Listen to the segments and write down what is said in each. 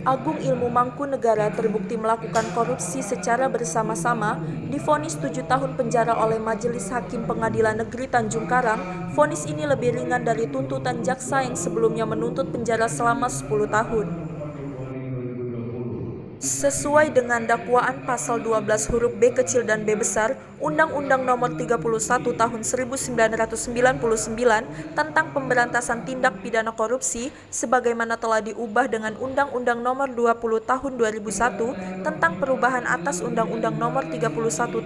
Agung Ilmu Mangkunegara terbukti melakukan korupsi secara bersama-sama, divonis 7 tahun penjara oleh Majelis Hakim Pengadilan Negeri Tanjung Karang. Vonis ini lebih ringan dari tuntutan jaksa yang sebelumnya menuntut penjara selama 10 tahun. Sesuai dengan dakwaan pasal 12 huruf B kecil dan B besar Undang-Undang Nomor 31 Tahun 1999 tentang pemberantasan tindak pidana korupsi sebagaimana telah diubah dengan Undang-Undang Nomor 20 Tahun 2001 tentang perubahan atas Undang-Undang Nomor 31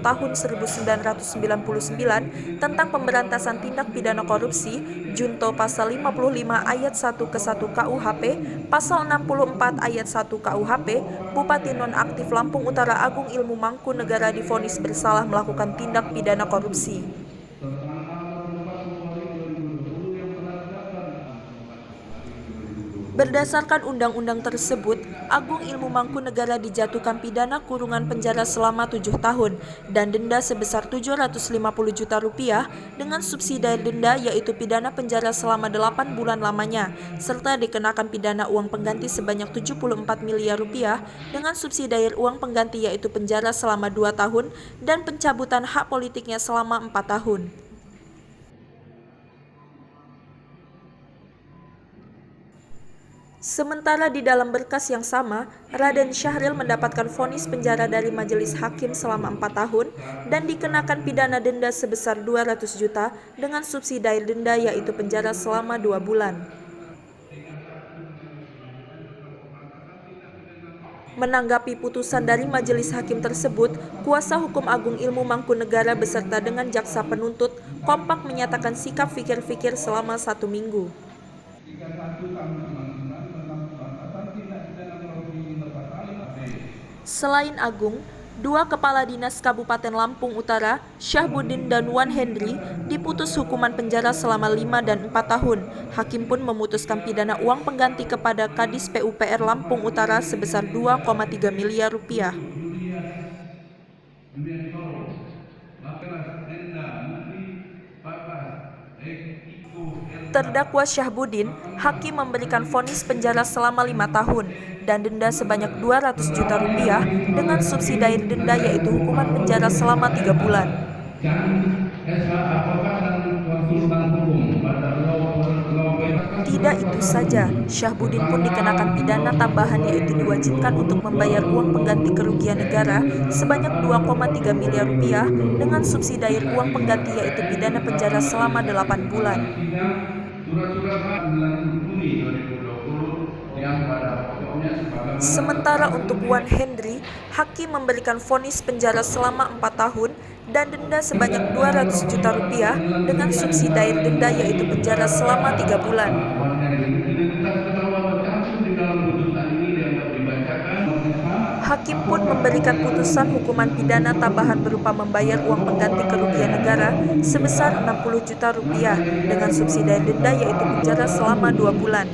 Tahun 1999 tentang pemberantasan tindak pidana korupsi Junto pasal 55 ayat 1 ke 1 KUHP, pasal 64 ayat 1 KUHP, Bupati Nonaktif Lampung Utara Agung Ilmu Mangkunegara divonis bersalah melakukan tindak pidana korupsi. Berdasarkan undang-undang tersebut, Agung Ilmu Mangkunegara dijatuhkan pidana kurungan penjara selama 7 tahun dan denda sebesar Rp750 juta dengan subsidi denda yaitu pidana penjara selama 8 bulan lamanya, serta dikenakan pidana uang pengganti sebanyak Rp74 miliar dengan subsidi uang pengganti yaitu penjara selama 2 tahun dan pencabutan hak politiknya selama 4 tahun. Sementara di dalam berkas yang sama, Raden Syahril mendapatkan vonis penjara dari majelis hakim selama 4 tahun dan dikenakan pidana denda sebesar 200 juta dengan subsidi denda yaitu penjara selama 2 bulan. Menanggapi putusan dari majelis hakim tersebut, kuasa hukum Agung Ilmu Mangkunegara beserta dengan jaksa penuntut kompak menyatakan sikap fikir-fikir selama 1 minggu. Selain Agung, 2 kepala dinas Kabupaten Lampung Utara, Syahbudin dan Wan Henry, diputus hukuman penjara selama 5 dan 4 tahun. Hakim pun memutuskan pidana uang pengganti kepada Kadis PUPR Lampung Utara sebesar Rp2,3 miliar. Terdakwa Syahbudin, hakim memberikan vonis penjara selama 5 tahun dan denda sebanyak Rp200 juta dengan subsidi denda yaitu hukuman penjara selama 3 bulan. Tidak itu saja, Syahbudin pun dikenakan pidana tambahan yaitu diwajibkan untuk membayar uang pengganti kerugian negara sebanyak Rp2,3 miliar dengan subsidi uang pengganti yaitu pidana penjara selama 8 bulan. Sementara untuk Wan Henry, hakim memberikan vonis penjara selama 4 tahun dan denda sebanyak Rp200 juta dengan subsidi denda yaitu penjara selama 3 bulan. Hakim pun memberikan putusan hukuman pidana tambahan berupa membayar uang pengganti kerugian negara sebesar Rp60 juta dengan subsidi denda yaitu penjara selama 2 bulan.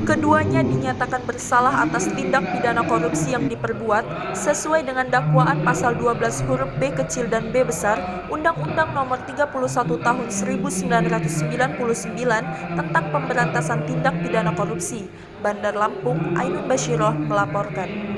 Keduanya dinyatakan bersalah atas tindak pidana korupsi yang diperbuat sesuai dengan dakwaan pasal 12 huruf B kecil dan B besar Undang-Undang Nomor 31 Tahun 1999 tentang pemberantasan tindak pidana korupsi. Bandar Lampung, Ainun Bashiroh melaporkan.